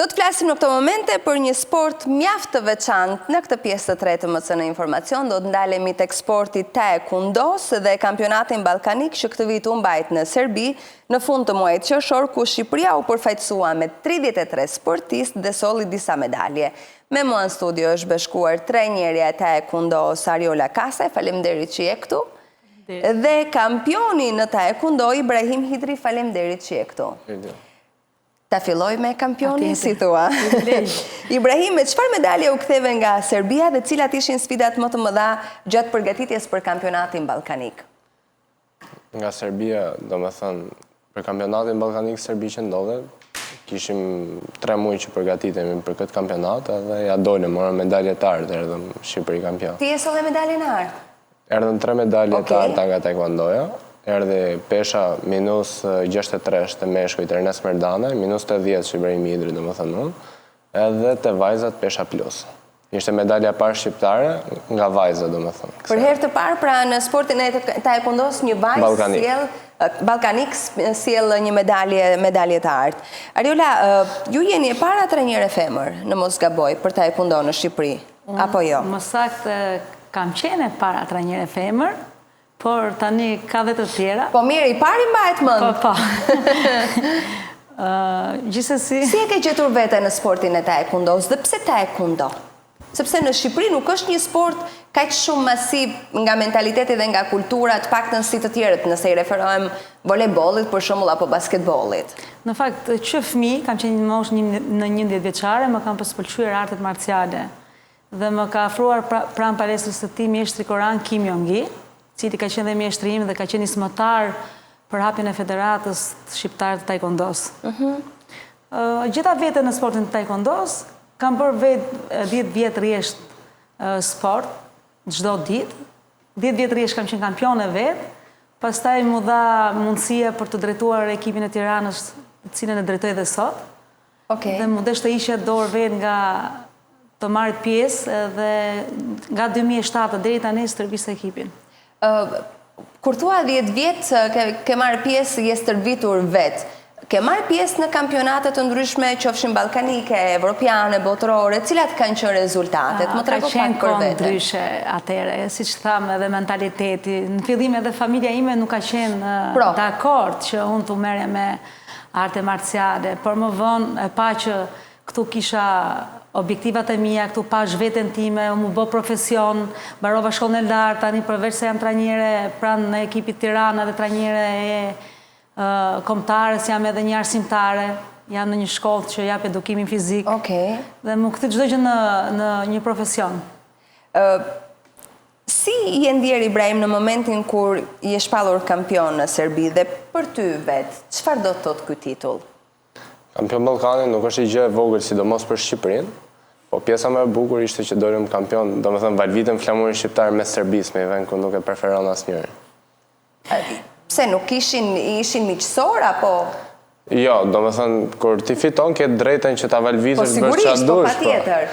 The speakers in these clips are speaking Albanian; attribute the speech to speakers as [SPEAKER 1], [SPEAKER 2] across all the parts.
[SPEAKER 1] Do të flasim në këto momente për një sport mjaft të veçantë. Në këtë pjesë të tretë të MCN Informacion do të ndalemi tek sporti taekwondos dhe kampionatin ballkanik që këtë vit u mbajt në Serbi në fund të muajit qershor, ku Shqipëria u përfaqësua me 33 sportistë dhe solli disa medalje. Me mua në studio është bashkuar trajnerja e taekwondos Ariola Kase, faleminderit që je këtu. Dhe kampioni në taekwondo Ibrahim Hidri, faleminderit që je këtu. Ta filloj me kampionin, si thua. Ibrahim, me çfarë medalje u ktheve nga Serbia dhe cilat ishin sfidat më të mëdha gjatë përgatitjes për kampionatin ballkanik?
[SPEAKER 2] Nga Serbia, domethënë, për kampionatin ballkanik Serbi që ndodhet, kishim 3 muaj që përgatitemi për këtë kampionat dhe ja dolëm, morëm medalje të artë, erdhëm Shqipëri kampion.
[SPEAKER 1] Ti je solle medalje në artë?
[SPEAKER 2] Erdhëm 3 medalje të artë nga taekwondoja. Erdhi pesha minus 63 të meshkujt Ernest Merdane, minus 80 që Ibrahim Hidri, domethënë unë, edhe të vajzat pesha plus. Ishte medalja parë shqiptare nga vajza, domethënë.
[SPEAKER 1] Për herë të parë, pra në sportin e taekwondos një vajzë ballkanik sjell një medalje të artë. Ariola, ju jeni e para trajnere femër në mos gaboj për taekwondo në Shqipëri, apo jo?
[SPEAKER 3] Më saktë kam qenë e para trajnere femër, por tani ka dhe të tjera.
[SPEAKER 1] Po mirë, i pari mbahet mend.
[SPEAKER 3] Po. Gjithsesi.
[SPEAKER 1] Si e ke gjetur vete në sportin e taekwondos dhe pse taekwondo? Sepse në Shqipëri nuk është një sport kaq shumë masiv nga mentaliteti dhe nga kultura, të paktën si të tjerët, nëse i referohem volejbollit për shembull apo basketbollit.
[SPEAKER 3] Në fakt, që fëmijë, kam qenë në moshë në 11 vjeçare, më kanë pëlqyer artet marciale. Dhe më ka afruar pranë palestrës së tij mjeshtri Koran Kim Yong-gi, cili ka qenë dhe mjeshtri im dhe ka qenë nismëtar për hapjen e Federatës Shqiptare të Taekwondos. Gjitha vete në sportin të Taekwondos, kam bërë vetë 10 vjetë rjesht sport, çdo ditë. 10 vjetë rjesht kam qenë kampione vetë, pastaj mu dha mundësia për të drejtuar ekipin e Tiranës, të cilën e drejtoj dhe sot. Dhe mu desh të ishe dorë vetë nga të marrit pjesë dhe nga 2007 deri tani stërvis ekipin.
[SPEAKER 1] Kur thua 10 vjetë ke marrë pjesë, je stërvitur vetë. Ke marrë pjesë në kampionate të ndryshme, qofshin ballkanike, evropiane, botërore, cilat kanë qenë rezultatet? Më trego pak për vete.
[SPEAKER 3] Ka qenë ndryshe atëre, siç thamë, edhe mentaliteti. Në fillim edhe familja ime nuk ka qenë dakord që unë të merrja me arte marciale, por më vonë e pa që këtu kisha objektivat e mia, këtu pash veten time, mu bë profesion, mbarova shkollën e lartë, tani përveç se jam trajnere pranë në ekipit Tirana dhe trajnere e kombëtare, jam edhe një arsimtare, jam në një shkollë që jap edukimin fizik. Dhe mu kthy çdo gjë në një profesion.
[SPEAKER 1] Si je ndjer Ibrahim në momentin kur je shpallur kampion në Serbi dhe për ty vetë, çfarë do të thotë ky titull?
[SPEAKER 2] Kampion ballkanit nuk është gjë e vogël, sidomos për Shqipërinë, po pjesa më e bukur ishte që dolëm kampion, domethënë valvitëm flamurin shqiptar me Serbisë, me vend ku nuk e preferon asnjëri.
[SPEAKER 1] Pse nuk ishin miqësor apo?
[SPEAKER 2] Jo, domethënë kur ti fiton ke drejtën që ta valvizësh
[SPEAKER 1] bësh çfarë dush. Po patjetër.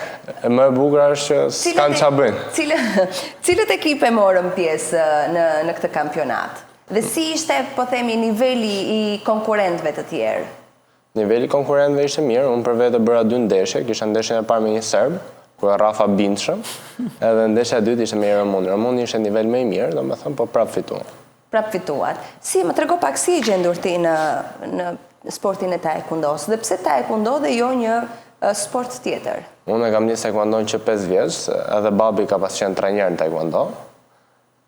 [SPEAKER 2] Më e bukur është që s'kan ç'a bëjnë.
[SPEAKER 1] Cilët ekipe morën pjesë në këtë kampionat? Dhe si ishte, po themi, niveli i konkurrentëve të tjerë?
[SPEAKER 2] Niveli konkurrentëve ishte mirë, unë për vetë bëra 2 ndeshje, kisha ndeshjen e parë me një serb, ku e Rafa Bindshëm, edhe ndeshja e dytë ishte me Ramoni. Ramoni ishte nivel më i mirë, domethënë, po prap fituan.
[SPEAKER 1] Prap fituat. Si, më trego pak si e gjendur ti në sportin e taekwondos, dhe pse taekwondo dhe jo një sport tjetër?
[SPEAKER 2] Unë e kam nisë taekwondo që 5 vjeç, edhe babi ka pas qenë trajner në taekwondo,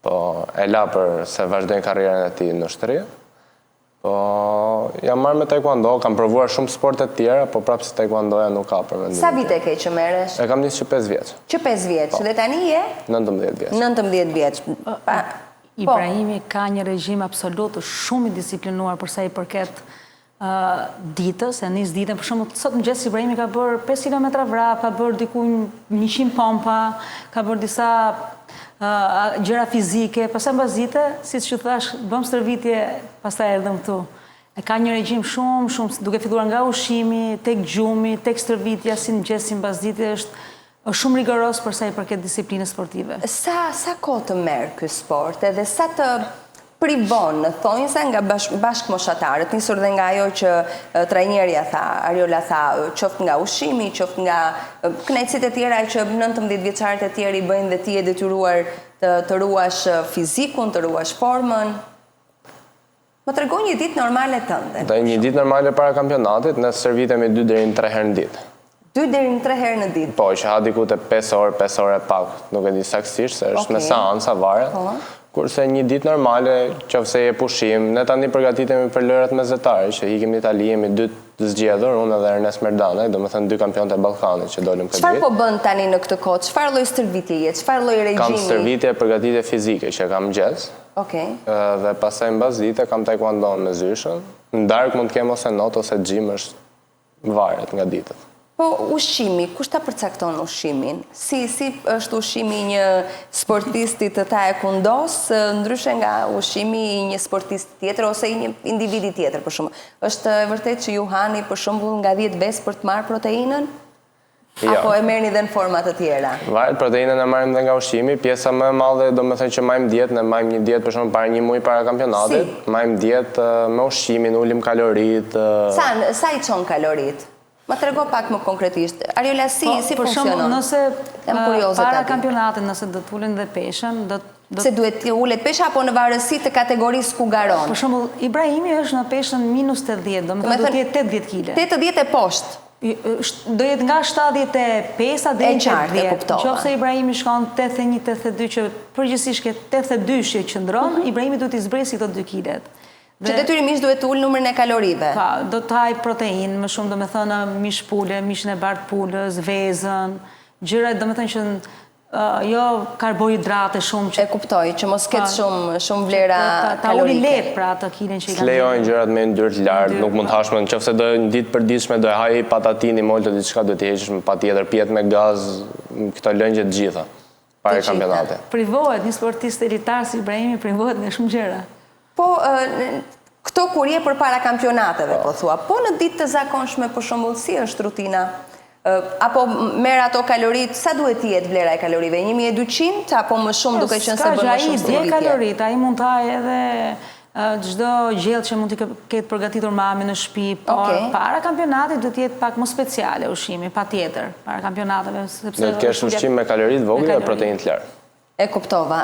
[SPEAKER 2] po e la për se vazhdojnë karrierën e tij në shtëri. Po, jam marrë me taekwondo, kam provuar shumë sportet tjera, po prapë si taekwondoja nuk ka për mendimin.
[SPEAKER 1] Sa vite ke që merresh?
[SPEAKER 2] E kam nisë që 5 vjeç.
[SPEAKER 1] Që 5 vjeç, dhe tani je?
[SPEAKER 2] 19 vjeç.
[SPEAKER 1] 19 vjeç.
[SPEAKER 3] Ibrahimi ka një regjim absolut shumë i disiplinuar për sa i përket ditës, e nis ditën, për shembull sot mëngjes Ibrahimi ka bërë 5 kilometra vrap, ka bërë diku 100 pompa, ka bërë disa gjëra fizike, pastaj mbas dite, siç ju thash, bëm stërvitje, pastaj erdhëm këtu. E ka një regjim shumë, duke filluar nga ushqimi, tek gjumi, tek stërvitja, si mëngjes, si mbas dite, është shumë rigoros për sa i përket disiplinës sportive.
[SPEAKER 1] Sa kohë të merr ky sport edhe sa të privon në thonjse nga bashkëmoshatarët, nisur dhe nga ajo që trajnerja tha, Ariola tha, qoftë nga ushqimi, qoftë nga kënaqësitë e tjera që 19 vjeçarët e tjerë i bëjnë dhe ti je detyruar të ruash fizikun, të ruash formën. Më tregoj një ditë normale tënde.
[SPEAKER 2] Dhe një ditë normale para kampionatit, ne servitemi 2 deri në 3 herë në ditë.
[SPEAKER 1] 2 deri në 3 herë në ditë?
[SPEAKER 2] Po, që ha diku të 5 orë e pak, nuk e di saktësisht, se është me seansa varet. Kurse një ditë normale, qofse je pushim, ne tani përgatitemi për lojrat mesetare, që ikim në Itali, jemi 2 të zgjedhur, unë edhe Ernest Merdane, do me thënë 2 kampionët e Ballkanit që dolim këtë vit.
[SPEAKER 1] Çfarë po bën tani në këtë kohë? Çfarë lloj stërvitje je? Çfarë lloj regjimi?
[SPEAKER 2] Kam stërvitje përgatitje fizike që kam mëngjes. Dhe pastaj mbas dite kam taekwondo me zyshën. Në darkë mund të kem ose not ose gym, është varet nga ditët.
[SPEAKER 1] Po ushqimi, kush ta përcakton ushqimin? Si është ushqimi një sportisti të taekwondos, ndryshe nga ushqimi i një sportist tjetër ose i një individi tjetër, për shembull. Është e vërtetë që ju hani për shembull nga 10 besë për të marrë proteinën? Apo e merrni dhe në forma të tjera?
[SPEAKER 2] Varet, proteinën e marrim dhe nga ushqimi, pjesa më e madhe do me thënë që majmë dietë, ne majmë një dietë për shembull para një muaji para kampionatit, majmë dietë me ushqimin, ulim kaloritë.
[SPEAKER 1] Sa i çon kaloritë? Ma trego pak më konkretisht. Ariola, si funksionon?
[SPEAKER 3] Nëse para kampionatit, nëse do të ulen dhe peshën,
[SPEAKER 1] se duhet të ulet pesha apo në varësi të kategorisë ku garon?
[SPEAKER 3] Për shembull, Ibrahimi është në peshën -80, do të thotë do të jetë 80 kg.
[SPEAKER 1] 80 e poshtë.
[SPEAKER 3] Do jetë nga 75 deri në 80. Nëse Ibrahimi shkon 81-82 që përgjithsisht ke 82 që qëndron, Ibrahimi duhet të zbresi këto 2 kg.
[SPEAKER 1] Që detyrimisht duhet të ullë numrin e kalorive?
[SPEAKER 3] Pa, do të haj protein, më shumë do me thënë mish pule, mishën e bardh pulës, vezën, gjëra do me thënë që jo karbohidrate shumë që...
[SPEAKER 1] E kuptoj, që mos ketë shumë vlera kalorike.
[SPEAKER 3] Ta uli lehtë pra ato kilin që i kanë.
[SPEAKER 2] Lejojnë gjërat me ndyrë të lartë, nuk mund të hashme, në qofse do një ditë për ditëshme do e haj patatini, molë të diçka do t'i heqish me patjetër, pjetë me gaz, këto lëngje të gjitha, para kampionatit.
[SPEAKER 3] Privohet, një sportist elitar si Ibrahimi privohet nga shumë gjëra.
[SPEAKER 1] Po, këto kur je për para kampionateve, po thua, po në ditë të zakonshme për shembull si është rutina? Apo merr ato kalorit, sa duhet të jetë vlera e kalorive? 1200 apo më shumë duke qenë se bën më shumë stërvitje?
[SPEAKER 3] Ai kalorit, ai mund të hajë edhe çdo gjellë që mund të ketë përgatitur mami në shtëpi, por para kampionatit duhet të jetë pak më speciale ushqimi, patjetër, para kampionateve, sepse
[SPEAKER 2] do të kesh ushqim me kalori të vogla e proteinë të lartë.
[SPEAKER 1] E kuptova.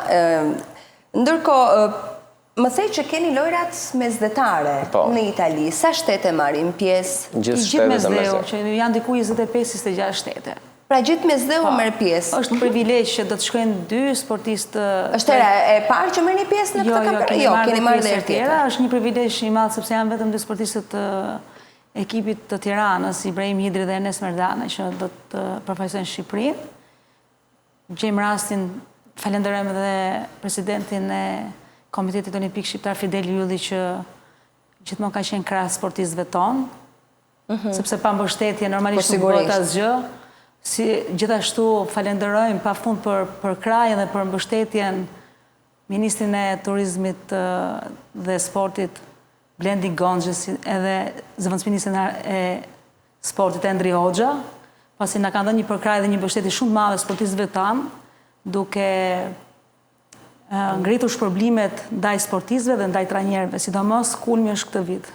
[SPEAKER 1] Ndërkohë, më thej që keni lojrat mesdhetare në Itali. Sa shtete marrin pjesë?
[SPEAKER 2] Gjithë shtetet e mesdheu.
[SPEAKER 3] Që janë diku 25-26 shtete.
[SPEAKER 1] Pra gjithë mesdheu merr pjesë?
[SPEAKER 3] Është privilegj që do të shkojnë 2 sportistë...
[SPEAKER 1] Është e parë që merrni pjesë në këtë kampionat? Jo, keni marrë dhe tjetër.
[SPEAKER 3] Është një privilegj i madh sepse janë vetëm 2 sportistët të ekipit të Tiranës, Ibrahim Hidri dhe Ernest Merdane, që do të përfaqësojnë Shqipërinë. Gjejmë rastin, falenderojmë dhe presidentin e Komitetit Olimpik Shqiptar Fidel Ylli që gjithmonë ka qenë krah sportistëve tonë, sepse pa mbështetje normalisht nuk bëhet asgjë. Gjithashtu falenderojmë pafund për krahjen dhe për mbështetjen Ministrin e Turizmit dhe Sportit Blendi Gonxhës edhe zëvendësministrin e Sportit Endri Hoxha, pasi na kanë dhënë një përkrahje dhe një mbështetje shumë të madhe sportistëve tanë, duke ngritur shpërblimet ndaj sportistëve dhe ndaj trajnerëve, sidomos kulmi është këtë vit.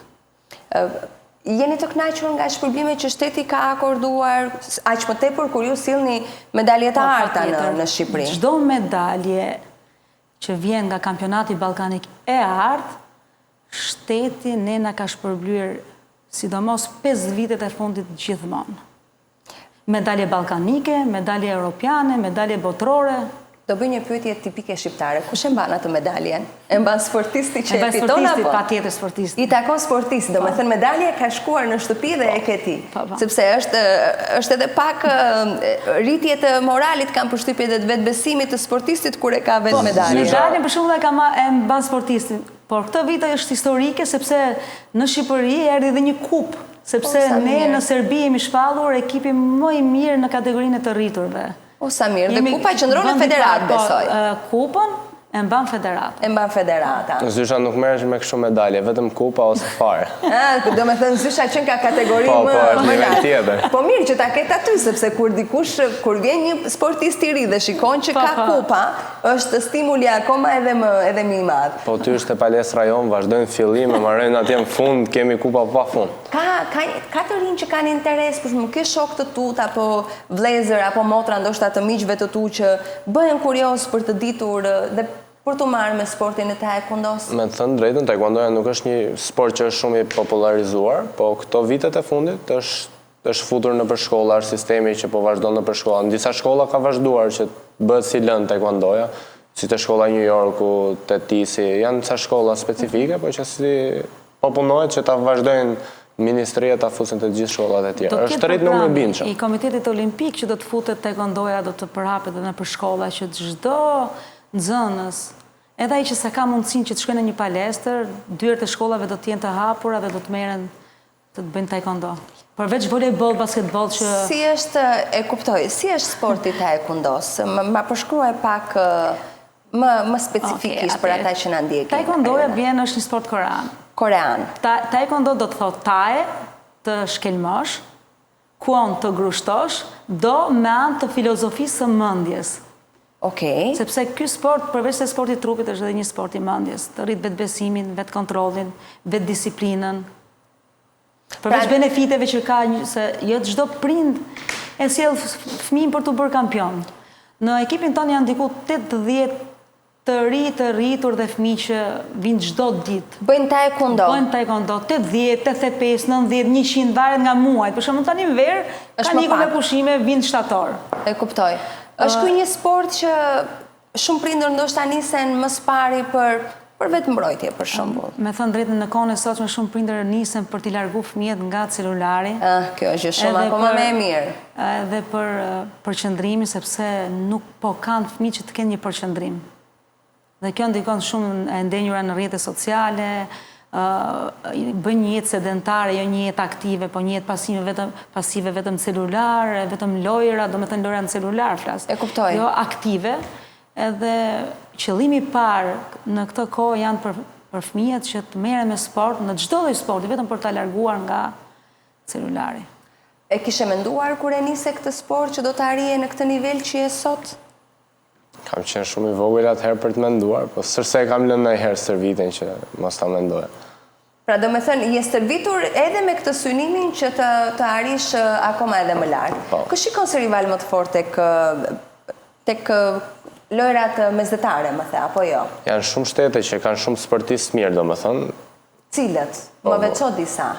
[SPEAKER 1] Jeni të kënaqur nga shpërblimet që shteti ka akorduar, aq më tepër kur ju sillni medalje të arta në Shqipëri?
[SPEAKER 3] Çdo medalje që vjen nga kampionati ballkanik e artë, shteti ne na ka shpërblyer sidomos 5 vitet e fundit gjithmonë. Medalje ballkanike, medalje europiane, medalje botërore.
[SPEAKER 1] Do bëj një pyetje tipike shqiptare. Kush e mban atë medaljen? E mban sportisti që e fiton apo?
[SPEAKER 3] Patjetër sportisti.
[SPEAKER 1] I takon sportisti, domethënë medalja ka shkuar në shtëpi dhe e ke ti. Sepse është edhe pak rritje të moralit, kam përshtypje dhe të vetbesimit të sportistit kur e ka vetë medaljen.
[SPEAKER 3] Medaljen për shembull e mban sportisti, por këtë vit është historike sepse në Shqipëri erdhi edhe një kupë, sepse ne në Serbi jemi shpallur ekipi më i mirë në kategorinë e të rriturve.
[SPEAKER 1] O, sa mirë, dhe kupa qëndron në federat, besoj.
[SPEAKER 3] Kupën E mban federata.
[SPEAKER 1] E mban federata.
[SPEAKER 2] Zysha nuk merresh me kështu medalje, vetëm kupa ose fare.
[SPEAKER 1] Do me thënë Zysha qenë ka kategori
[SPEAKER 2] Po, është nivel tjetër.
[SPEAKER 1] Po mirë që ta ketë aty, sepse kur vjen një sportist i ri dhe shikon që ka kupa, është stimuli akoma edhe më i madh.
[SPEAKER 2] Po ty është e palestra jon, vazhdojnë fillime, marrën atje në fund, kemi kupa pa fund.
[SPEAKER 1] Ka të rinj që kanë interes, për shembull, ke shok të tut apo vëllezër apo motra ndoshta të miqve të tu që bëhen kurioz për të ditur dhe për të marrë me sportin e taekwondos?
[SPEAKER 2] Me të thënë drejtën, taekwondoja nuk është një sport që është shumë i popularizuar, po këto vitet e fundit është futur në përshkollar sistemi që po vazhdon në përshkolla. Në disa shkolla ka vazhduar që bëhet si lënë taekwondoja, si të shkolla New Yorku, të Tisi, janë disa shkolla specifike, po që si po punohet që ta vazhdojnë ministria ta fusin të gjithë shkollat e tjera. Është rrit numri i bindshëm.
[SPEAKER 3] I Komitetit Olimpik që do të futet taekwondoja, do të përhapet edhe në përshkolla që çdo nxënës, edhe ai që sa ka mundësinë që të shkojnë në një palestër, dyert e shkollave do të jenë të hapura dhe do të merren të bëjnë taekwondo. Përveç volejboll, basketboll që
[SPEAKER 1] Si është, e kuptoj, si është sporti taekwondos? Ma përshkruaj pak më specifikisht për ata që na ndjekin.
[SPEAKER 3] Taekwondoja është një sport korean.
[SPEAKER 1] Korean.
[SPEAKER 3] Taekwondo do të thotë tae, të shkelmosh, kwon të grushtosh, do me anë të filozofisë së mendjes.
[SPEAKER 1] Okej.
[SPEAKER 3] Sepse ky sport, përveç se sporti i trupit, është edhe një sport i mendjes, të rrit vetbesimin, vetkontrollin, vetdisiplinën. Përveç benefiteve që ka, se jo çdo prind e sjell fëmijën për të bërë kampion. Në ekipin tonë janë diku 80 të rritur dhe fëmijë që vinë çdo ditë.
[SPEAKER 1] Bëjnë taekwondo.
[SPEAKER 3] Bëjnë taekwondo 80, 85, 90, 100 varet nga muajt. Për shembull tani në verë ka nikur me pushime, vinë shtator.
[SPEAKER 1] E kuptoj. Është ky një sport që shumë prindër ndoshta nisen më së pari për vetë mbrojtje, për shembull.
[SPEAKER 3] Me thënë drejtën, në kohën e sotshme shumë prindër nisen për t'i largu fëmijët nga celulari.
[SPEAKER 1] Kjo është shumë akoma më e mirë.
[SPEAKER 3] Edhe për përqendrimin, sepse nuk po kanë fëmijë që të kenë një përqendrim. Dhe kjo ndikon shumë e ndenjura në rrjetet sociale, bën një jetë sedentare, jo një jetë aktive, po një jetë pasive vetëm celular, vetëm lojra, do me thënë lojra në celular flas.
[SPEAKER 1] E kuptoj.
[SPEAKER 3] Jo aktive, edhe qëllimi i parë në këtë kohë janë për fëmijët që të merren me sport, në çdo lloj sporti, vetëm për ta larguar nga celulari.
[SPEAKER 1] E kishe menduar kur e nise këtë sport që do të arrije në këtë nivel që je sot?
[SPEAKER 2] Kam qenë shumë i vogël atëherë për të menduar, po sërse kam lënë ndonjëherë stërvitjen që mos ta mendoja.
[SPEAKER 1] Pra do me thënë, je stërvitur edhe me këtë synimin që të arish akoma edhe më lart. Kë shikon si rival më të fortë tek lojrat mesdhetare, më the, apo jo?
[SPEAKER 2] Janë shumë shtete që kanë shumë sportistë mirë, do me thënë.
[SPEAKER 1] Cilët? Më veço disa.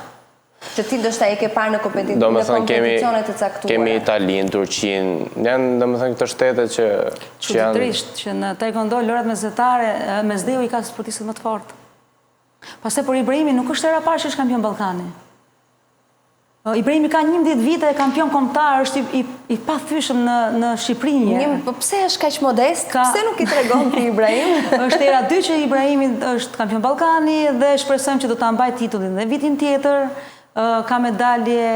[SPEAKER 1] Që ti ndoshta e ke parë në kompeticione të caktuara.
[SPEAKER 2] Kemi Italinë, Turqinë, janë do me thënë këto shtete që janë...
[SPEAKER 3] Çuditërisht që në taekwondo lojrat mesdhetare, mesdheu i ka sportistët më të fortë. Pastaj për Ibrahimin nuk është era parë që është kampion Ballkani. Ibrahimi ka 11 vite kampion kombëtar, është i pathyeshëm në Shqipëri.
[SPEAKER 1] Po pse është kaq modest? Pse nuk i tregon ti Ibrahim?
[SPEAKER 3] Është era 2 që Ibrahimi është kampion Ballkani dhe shpresojmë që do ta mbajë titullin dhe vitin tjetër. Ka medalje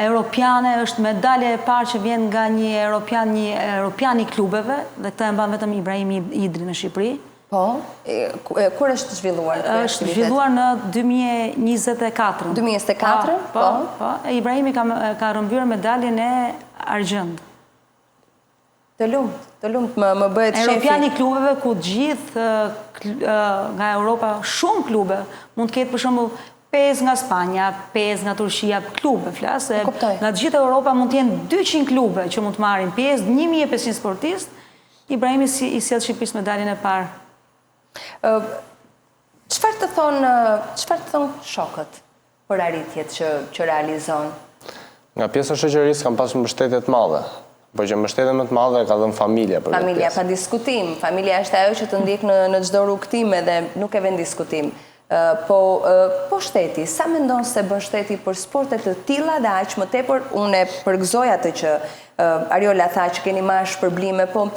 [SPEAKER 3] europiane, është medalje e parë që vjen nga një europian i klubeve dhe këtë e mban vetëm Ibrahimi Idri në Shqipëri.
[SPEAKER 1] Po, kur është zhvilluar?
[SPEAKER 3] Është zhvilluar në 2024.
[SPEAKER 1] 2024?
[SPEAKER 3] Po. Ibrahimi ka rrëmbyer medaljen e argjend.
[SPEAKER 1] Të lumt, më bëhet shefi.
[SPEAKER 3] Europian i klubeve ku gjithë nga Europa, shumë klube, mund të ketë për shembull 5 nga Spanja, 5 nga Turqia, klube flasë. Nga gjithë Europa mund të jenë 200 klube që mund të marrin pjesë, 1500 sportistë. Ibrahimi i sjell Shqipërisë medaljen e parë.
[SPEAKER 1] Çfarë të thon shokët për arritjet që realizon?
[SPEAKER 2] Nga pjesa e shoqërisë kam pasur mbështetje të madhe. Po që mbështetje më të madhe ka dhënë familja për këtë.
[SPEAKER 1] Familja, pa diskutim. Familja është ajo që të ndjek në çdo rrugtim dhe nuk e vën diskutim. Po shteti, sa mendon se bën shteti për sportet të tilla dhe aq më tepër, unë përgëzoj atë që Ariola tha që keni marrë shpërblime, po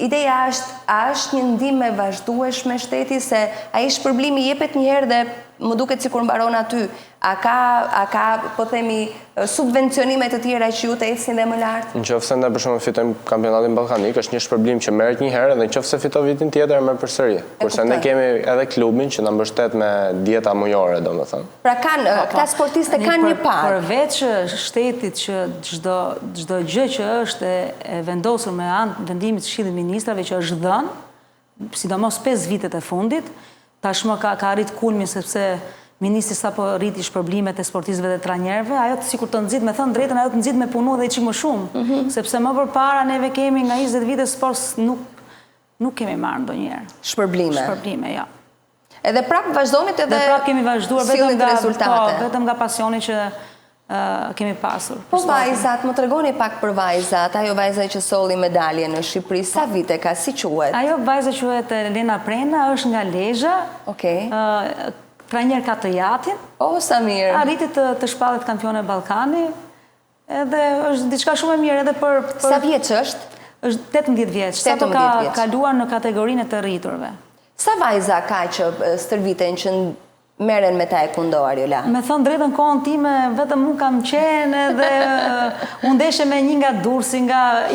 [SPEAKER 1] ideja është, a është një ndihmë e vazhdueshme shteti se ai shpërblimi jepet një herë dhe më duket sikur mbaron aty, a ka po themi subvencionime të tjera që ju të ecni dhe më lart?
[SPEAKER 2] Nëse ne për shembull fitojmë kampionatin ballkanik, është një shpërblim që merret një herë dhe nëse fiton vitin tjetër merr përsëri. Kurse ne kemi edhe klubin që na mbështet me dieta mujore, domethënë.
[SPEAKER 1] Pra këta sportistë kanë një parë.
[SPEAKER 3] Përveç shtetit që çdo gjë që është e vendosur me anë vendimit të Këshillit të Ministrave që është dhënë, sidomos 5 vitet e fundit, tashmë ka arrit kulmin sepse ministri sapo rriti shpërblimet e sportistëve dhe trajnerëve, ajo sikur të nxit, me thënë drejtën, ajo të nxit me punu edhe çik më shumë, sepse më përpara neve kemi nga 20 vite sport nuk kemi marrë ndonjëherë. Shpërblime, ja.
[SPEAKER 1] Edhe prap vazhdonit edhe
[SPEAKER 3] prap kemi vazhduar vetëm nga pasioni që kemi pasur.
[SPEAKER 1] Po vajzat, më tregoni pak për vajzat, ajo vajza që solli medalje në Shqipëri, sa vite ka, si quhet?
[SPEAKER 3] Ajo vajza quhet Elena Prena, është nga Lezhë.
[SPEAKER 1] Okej.
[SPEAKER 3] Trajner ka të jatin.
[SPEAKER 1] O, sa mirë.
[SPEAKER 3] Arriti të shpallet kampione Ballkani, edhe është diçka shumë e mirë edhe për...
[SPEAKER 1] Sa vjeç është?
[SPEAKER 3] Është 18 vjeç, sa ka kaluar në kategorinë të rriturve.
[SPEAKER 1] Sa vajza ka që stërviten që merren me taekwondo, Ariola?
[SPEAKER 3] Me thënë drejtën kohën time, vetëm unë kam qenë edhe unë ndeshe me një nga Durrësi,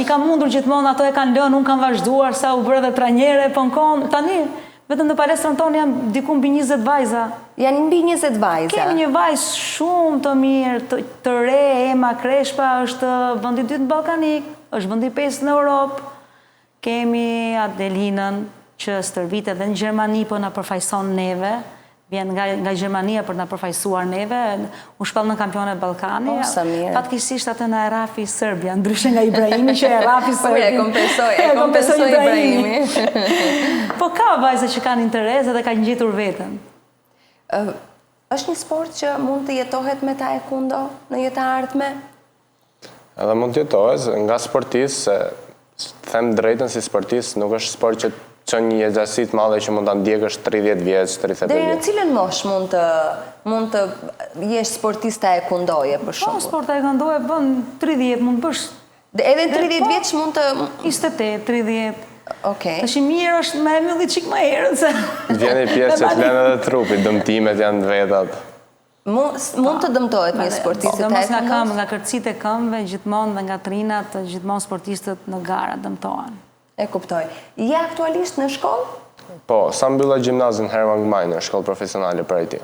[SPEAKER 3] i kam mundur gjithmonë, ato e kanë lënë, unë kam vazhduar, sa u bërë dhe trajnere, po në kohën, tani, vetëm në palestrën tonë jam diku mbi 20 vajza.
[SPEAKER 1] Janë mbi 20 vajza?
[SPEAKER 3] Kemi një vajzë shumë të mirë, të re, Ema Kreshpa, është vendi 2 në Ballkanik, është vendi 5 në Europë. Kemi Adelinën, që stërvite dhe në Gjermani, po na përfaqëson neve, vjen nga Gjermania për na përfaqësuar neve, u shpall në kampione Ballkani. Fatkeqësisht atë na e rafi Serbia, ndryshe nga Ibrahimi që e rafi Serbia.
[SPEAKER 1] E kompensoi Ibrahimi.
[SPEAKER 3] Po ka vajza që kanë interes dhe kanë gjetur veten.
[SPEAKER 1] Është një sport që mund të jetohet me taekwondo në jetë e ardhme?
[SPEAKER 2] Edhe mund të jetohet nga sportistë, them drejtën si sportist, nuk është sport që një jetësi të madhe që mund ta ndjekësh 30 vjeç, 30 vjeç.
[SPEAKER 1] Deri në cilën mosh mund të jesh sportist taekwondoje për shembull?
[SPEAKER 3] Po, sport taekwondoje bën 30, mund bësh.
[SPEAKER 1] Edhe në 30 vjeç mund të
[SPEAKER 3] 28, 30.
[SPEAKER 1] Okej.
[SPEAKER 3] Tash mirë është më e mylli çik më herët se.
[SPEAKER 2] Vjen një pjesë që të lënë edhe trupit, dëmtimet janë të vetat.
[SPEAKER 1] Mund të dëmtohet një sportist taekwondo?
[SPEAKER 3] Nga kërcit e këmbëve, gjithmonë dhe nga trinat, gjithmonë sportistët në gara dëmtohen.
[SPEAKER 1] E kuptoj. Je aktualisht në shkollë?
[SPEAKER 2] Po, sa mbylla gjimnazin Herman Gmeiner, shkollë profesionale për IT.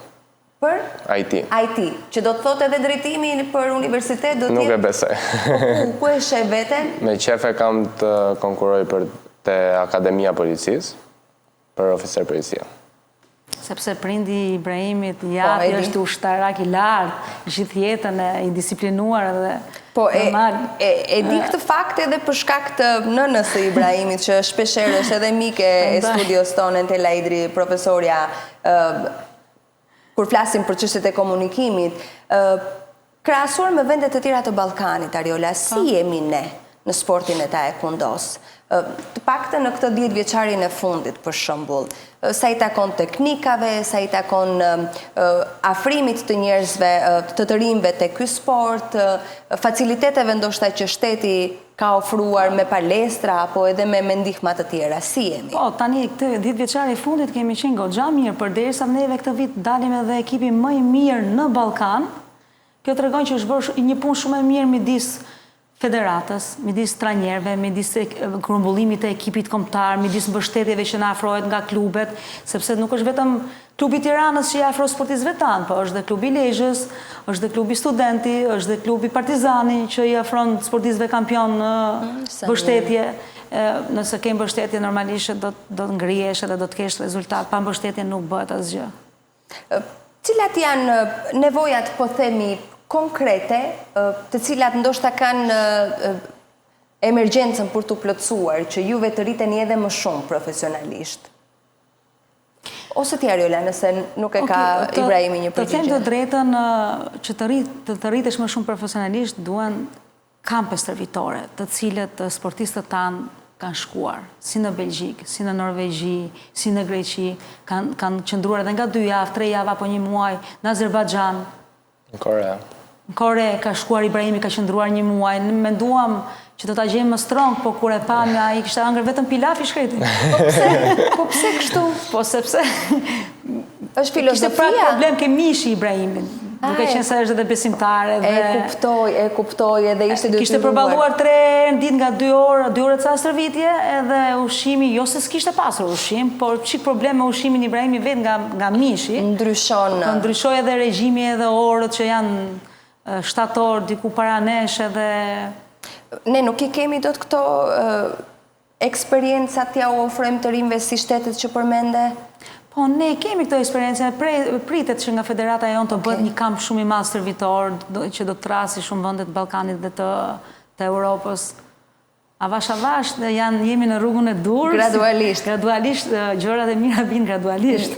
[SPEAKER 1] Për?
[SPEAKER 2] IT.
[SPEAKER 1] IT, që do të thotë edhe drejtimi për universitet?
[SPEAKER 2] Nuk e besoj.
[SPEAKER 1] Ku e sheh veten?
[SPEAKER 2] Me qefe kam të konkuroj për te Akademia Policisë, për oficer policia.
[SPEAKER 3] Sepse prindi Ibrahimit Jati është ushtarak i lartë, gjithë jetën i disiplinuar dhe
[SPEAKER 1] po, e di këtë fakt edhe për shkak të nënës së Ibrahimit, që shpeshherë është edhe mike e studios tonë në Laidri, profesorja, kur flasim për çështjet e komunikimit. Krahasuar me vende të tjera të Ballkanit, Ariola, si jemi ne në sportin e taekwondos? Të paktën në këtë 10 vjeçarin e fundit, për shembull, sa i takon teknikave, sa i takon afrimit të njerëzve, të rinjve tek ky sport, faciliteteve ndoshta që shteti ka ofruar me palestra apo edhe me ndihma të tjera, si jemi?
[SPEAKER 3] Po, tani këtë 10 vjeçari i fundit kemi qenë goxha mirë, përderisa neve këtë vit dalim edhe ekipi më i mirë në Ballkan. Kjo tregon që është bërë një punë shumë e mirë midis federatës, midis trajnerëve, midis grumbullimit të ekipit kombëtar, midis mbështetjeve që na afrohet nga klubet, sepse nuk është vetëm klubi i Tiranës që i afron sportistëve tanë, po është dhe klubi i Lezhës, është dhe klubi Studenti, është dhe klubi Partizani që i afron sportistëve kampion në mbështetje. Nëse ke mbështetje normalisht do të ngrihesh edhe do të kesh rezultat, pa mbështetje nuk bëhet asgjë.
[SPEAKER 1] Cilat janë nevojat, po themi, konkrete, të cilat ndoshta kanë emergjencën për të plotësuar, që juve të rriteni edhe më shumë profesionalisht? Ose ti, Ariola, nëse nuk e ka Ibrahimi një përgjigje?
[SPEAKER 3] Të them të drejtën, që të rritesh më shumë profesionalisht, duhen kampe stërvitore, të cilët sportistët tanë kanë shkuar, si në Belgjik, si në Norvegji, si në Greqi, kanë qëndruar edhe nga 2 javë, 3 javë apo 1 muaj, në Azerbajxhan.
[SPEAKER 2] Në Kore.
[SPEAKER 3] Në Kore ka shkuar Ibrahimi, ka qëndruar 1 muaj, menduam që do ta gjejmë më strong, po kur e pamja ai kishte ëngër vetëm pilaf i shkreti.
[SPEAKER 1] Po pse kështu?
[SPEAKER 3] Po sepse
[SPEAKER 1] Është filozofia.
[SPEAKER 3] Kishte pra problem ke mishi Ibrahimin. Duke qenë se është edhe besimtare.
[SPEAKER 1] E kuptoj edhe ishte detyruar.
[SPEAKER 3] Kishte përballuar 3 ditë nga 2 orë ca stërvitje, edhe ushqimi, jo se s'kishte pasur ushqim, por çik problem me ushqimin Ibrahimi vetë nga mishi. Ndryshoi edhe regjimi edhe orët që janë 7 orë diku para nesh edhe...
[SPEAKER 1] Ne nuk I kemi do të këto eksperjencat t'ja u ofrojmë të rinjve si shtetet që përmende?
[SPEAKER 3] Po, ne kemi këto eksperiencë, pritet që nga federata jonë të bëhet një kamp shumë I madh stërvitor, që do të trasi shumë vendet të Ballkanit dhe të Europës. Avash, jemi në rrugën e durë. Gradualisht, gjërat e mira vinë gradualisht.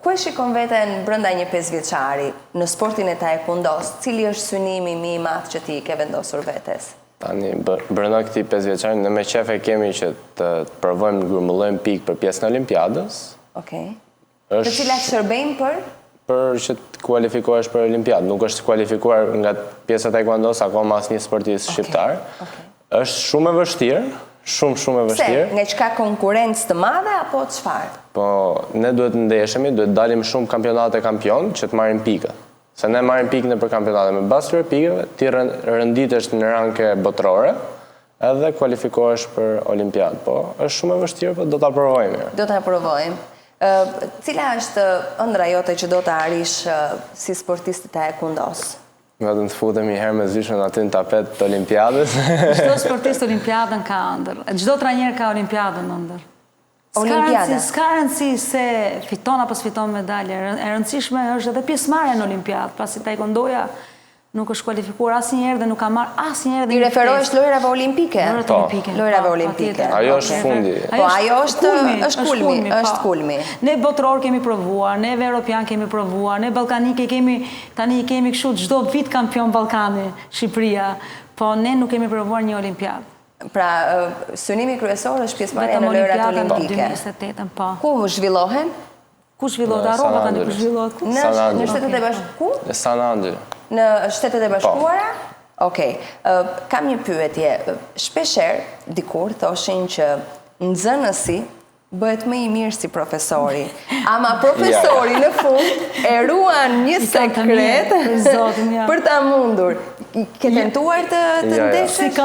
[SPEAKER 1] Ku e shikon veten brenda një 5 vjeçari në sportin e taekwondos? Cili është synimi më I madh që ti ke vendosur vetes?
[SPEAKER 2] Tani, brenda këtij 5 vjeçari, ne me qef e kemi që të provojmë të grumullojmë pikë për pjesën e Olimpiadës.
[SPEAKER 1] Okej. Të cilat shërbejnë për?
[SPEAKER 2] Për që të kualifikohesh për Olimpiadë. Nuk është kualifikuar nga pjesa e taekwondos akoma asnjë sportist shqiptar. Është shumë e vështirë, shumë e vështirë.
[SPEAKER 1] Pse? Nga çka konkurrencë të madhe apo çfarë?
[SPEAKER 2] Po, ne duhet ndeshemi, duhet dalim shumë kampionate kampion që të marrim pikë. Se ne marrim pikë në për kampionate me bazë këtyre pikëve, ti rënditesh në ranke botërore, edhe kualifikohesh për Olimpiadë. Po, është shumë e vështirë, po do ta provojmë.
[SPEAKER 1] Do ta provojmë. Cila është ëndra jote që do të arrish si sportist të taekwondos?
[SPEAKER 2] Vetëm të futemi herë me zyshën aty në tapet të Olimpiadës.
[SPEAKER 3] Çdo sportist Olimpiadën ka ëndër. Çdo trajner ka Olimpiadën ëndër. S'ka rëndësi se fiton apo s'fiton medalje. E rëndësishme është edhe pjesëmarrja në Olimpiadë, pasi taekwondoja nuk është kualifikuar asnjëherë dhe nuk ka marrë asnjëherë.
[SPEAKER 1] I referohesh lojrave olimpike? Lojrave olimpike.
[SPEAKER 2] Ajo është fundi.
[SPEAKER 1] Po, ajo është kulmi.
[SPEAKER 3] Ne botëror kemi provuar, ne evropian kemi provuar, ne ballkanike tani kemi kështu çdo vit kampion Ballkani, Shqipëria, po ne nuk kemi provuar një olimpiadë.
[SPEAKER 1] Pra, synimi kryesor është pjesëmarrja në lojrat olimpike.
[SPEAKER 3] 2028, po.
[SPEAKER 1] Ku zhvillohen?
[SPEAKER 3] Ku zhvillohet? Arrova tani ku zhvillohet?
[SPEAKER 1] Në Shtetet e Bashkuara?
[SPEAKER 2] Në San Angelo.
[SPEAKER 1] Në Shtetet e Bashkuara? Okej. Kam një pyetje. Shpeshherë dikur thoshin që nxënësi bëhet më I mirë si profesori. Ama profesori në fund e ruan një sekret për ta mundur. Ke tentuar të ndeshesh?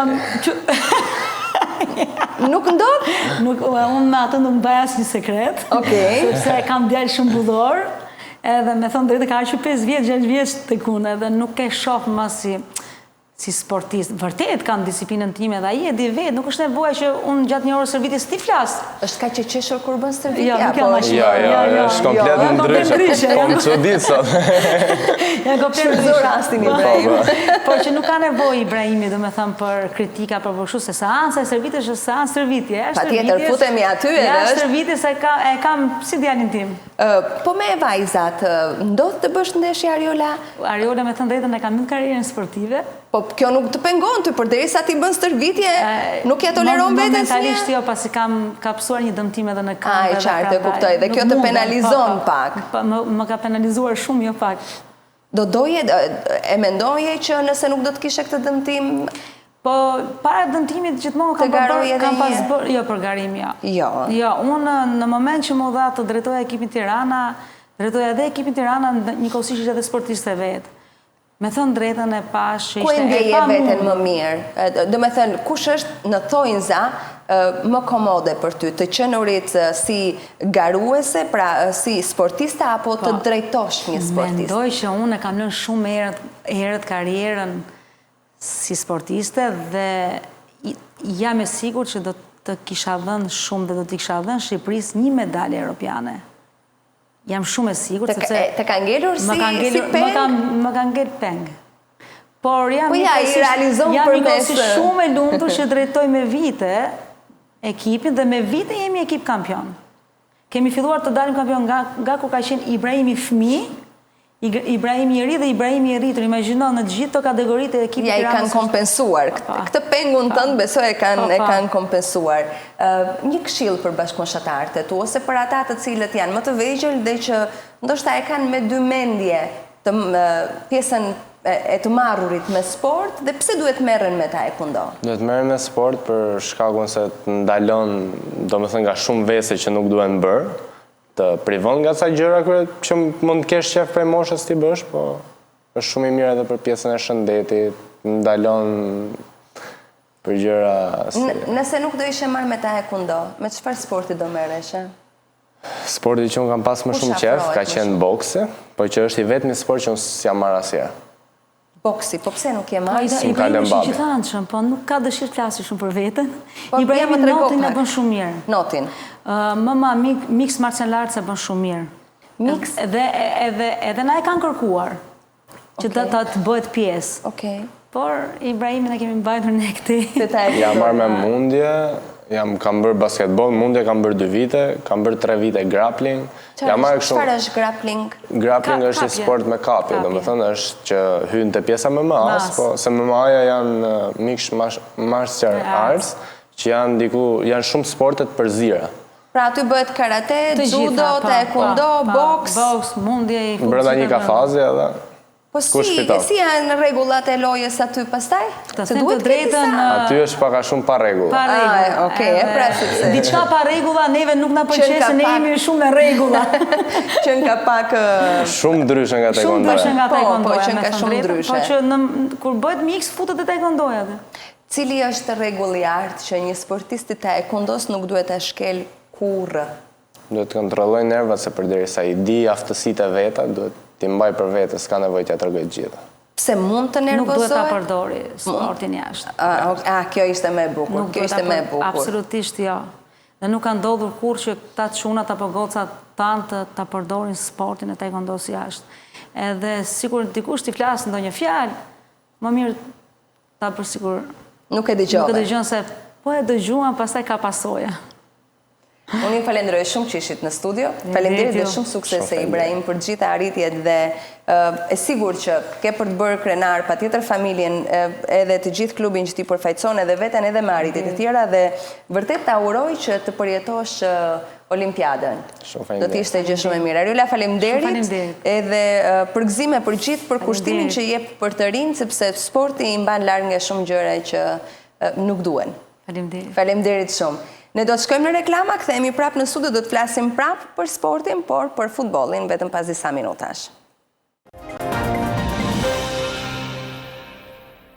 [SPEAKER 1] Nuk ndodh?
[SPEAKER 3] Unë me atë nuk bëj asnjë sekret. Sepse kam djalë shumë bullor, edhe me thënë drejtë ka ardhur 5 vjet, 6 vjet tek unë, edhe nuk e shoh më si sportist. Vërtet kam disiplinën time dhe ai e di vetë, nuk është nevoja që unë gjatë një orë stërvitjes ti flas.
[SPEAKER 1] Është kaq e qeshur kur bën stërvitje?
[SPEAKER 3] Jo, nuk jam ashtu.
[SPEAKER 2] Jo, është komplet ndryshe. Po më çudit sot.
[SPEAKER 3] Ja komplet
[SPEAKER 1] rastin Ibrahim.
[SPEAKER 3] Por që nuk ka nevojë Ibrahimi, domethënë për kritika për kështu se seanca e stërvitjes është seancë stërvitje, është
[SPEAKER 1] patjetër futemi aty edhe
[SPEAKER 3] është. Ja, stërvitjes e kam si djalin tim.
[SPEAKER 1] Po me vajzat, ndodh të bësh ndeshje Ariola?
[SPEAKER 3] Ariola me thënë drejtën e kam në karrierën sportive.
[SPEAKER 1] Po kjo nuk të pengon ty, përderisa ti bën stërvitje, nuk ja toleron veten si.
[SPEAKER 3] Momentalisht jo, pasi kam kapsuar një dëmtim edhe në këmbë.
[SPEAKER 1] Ai qartë, e kuptoj, dhe kjo të penalizon pak.
[SPEAKER 3] Më ka penalizuar shumë, jo pak.
[SPEAKER 1] E mendoje që nëse nuk do të kishe këtë dëmtim?
[SPEAKER 3] Po, para dëmtimit gjithmonë kam pas bërë, jo për garim, jo. Jo, unë në moment që më dha të drejtoja ekipin Tirana, drejtoja edhe ekipin Tirana, njëkohësisht edhe sportiste vetë. Me thënë drejtën e pash që
[SPEAKER 1] ishte e pa mundur. Ku e ndjeje veten më mirë? Do me thënë, kush është në thonjza më komode për ty, të qenurit si garuese, pra si sportista, apo të drejtosh një sportist?
[SPEAKER 3] Mendoj që unë e kam lënë shumë herët karrierën si sportiste dhe jam e sigurt që do të kisha dhënë shumë dhe do t'i kisha dhënë Shqipërisë një medalje europiane. Jam shumë e sigurt sepse
[SPEAKER 1] të ka ngelur si peng?
[SPEAKER 3] Më ka ngel peng. Por jam
[SPEAKER 1] shumë
[SPEAKER 3] e lumtur që drejtoj me vite ekipin dhe me vite jemi ekip kampion. Kemi filluar të dalim kampion nga kur ka qenë Ibrahimi fëmijë, Ibrahimi I ri dhe Ibrahimi I rritur. Imagjino në të gjithë të kategoritë e ekipit
[SPEAKER 1] Tiranës. Ja, i kanë kompensuar. Këtë pengun tënd besoj e kanë kompensuar. Një këshill për bashkëmoshatarët e tu, ose për ata të cilët janë më të vegjël dhe që ndoshta e kanë me dy mendje të pjesën e të marrurit me sport, dhe pse duhet merren me taekwondo?
[SPEAKER 2] Duhet merren me sport për shkakun se të ndalon, domethënë nga shumë vese që nuk duhen bërë, të privon nga sa gjëra që mund të kesh qef prej moshës t'i bësh, po është shumë i mirë edhe për pjesën e shëndetit, ndalon për gjëra si...
[SPEAKER 1] Nëse nuk do ishe marrë me taekwondo, me çfarë sporti do merreshe?
[SPEAKER 2] Sporti që unë kam pas më shumë qef, ka qenë boksi, po që është i vetmi sport që unë s'jam marrë asjerë.
[SPEAKER 1] Boksi, po pse nuk je marrë?
[SPEAKER 3] Ibrahim është i gjithanshëm, po nuk ka dëshirë klasi shumë për veten.
[SPEAKER 1] Po,
[SPEAKER 3] Ibrahim notin e bën shumë mirë.
[SPEAKER 1] Notin?
[SPEAKER 3] Mëma mix martial arts e bën shumë mirë.
[SPEAKER 1] Mix?
[SPEAKER 3] Edhe na e kanë kërkuar që ta të bëhet pjesë.
[SPEAKER 1] Okej.
[SPEAKER 3] Por Ibrahimin e kemi mbajtur ne këtej.
[SPEAKER 2] Jam marrë me mundje, kam bërë basketbol, mundje kam bërë 2 vite, kam bërë 3 vite grappling.
[SPEAKER 1] Çfarë është grappling?
[SPEAKER 2] Grappling është një sport me kapje, do më thënë është që hynë të pjesa MMA-s, po se MMA-ja janë mixed martial arts, që janë shumë sportet për zira.
[SPEAKER 1] Pra aty bëhet karate, judo, taekwondo, boks?
[SPEAKER 3] Boks, mundje i fuqishme.
[SPEAKER 2] Brenda një kafazi edhe...
[SPEAKER 1] Po si janë rregullat e lojës aty pastaj?
[SPEAKER 3] Të them të drejtën...
[SPEAKER 2] Aty është paka shumë pa rregulla.
[SPEAKER 3] Pa rregulla.
[SPEAKER 1] Okej, pra sepse...
[SPEAKER 3] Diçka pa rregulla, neve nuk na pëlqen se ne jemi shumë me rregulla.
[SPEAKER 1] Që nga pak...
[SPEAKER 2] Shumë ndryshe nga taekwondoja.
[SPEAKER 3] Shumë ndryshe nga taekwondoja.
[SPEAKER 1] Po, që nga shumë ndryshe.
[SPEAKER 3] Po që kur bëhet mix, futet e taekwondoja dhe.
[SPEAKER 1] Cili është rregulli i artë që një sportist i taekwondos nuk duhet ta shkel kurrë?
[SPEAKER 2] Duhet të kontrolloj nervat se përderisa i di aftësitë e veta, duhet t'i mbaj për vete, s'ka nevojë t'ja tregoj të gjitha.
[SPEAKER 1] Pse mund të nervozoj?
[SPEAKER 3] Nuk duhet ta përdori sportin jashtë.
[SPEAKER 1] Kjo ishte më e bukur. Kjo ishte më e bukur.
[SPEAKER 3] Absolutisht jo. Dhe nuk ka ndodhur kur që ta çunat apo gocat tanë ta përdorin sportin e taekwondos jashtë. Edhe sikur dikush t'i flasë ndonjë fjalë, më mirë ta përsikur
[SPEAKER 1] nuk e dëgjove.
[SPEAKER 3] Nuk e dëgjon se po e dëgjuan, pastaj ka pasoja.
[SPEAKER 1] Unë ju falenderoj shumë që ishit në studio. Faleminderit dhe shumë suksese Ibrahim për gjitha arritjet dhe e sigur që ke për të bërë krenar patjetër familjen edhe të gjithë klubin që ti përfaqëson edhe veten edhe me arritjet e tjera dhe vërtet ta uroj që të përjetosh Olimpiadën. Do të ishte gjë shumë e mirë. Ariola, faleminderit edhe përgëzime për gjithë përkushtimin që jep për të rinj sepse sporti i mban larg nga shumë gjëra që nuk duhen.
[SPEAKER 3] Faleminderit.
[SPEAKER 1] Faleminderit shumë. Ne do të shkojmë në reklama, kthehemi prapë në studio, do të flasim prapë për sportin, por për futbollin vetëm pas disa minutash.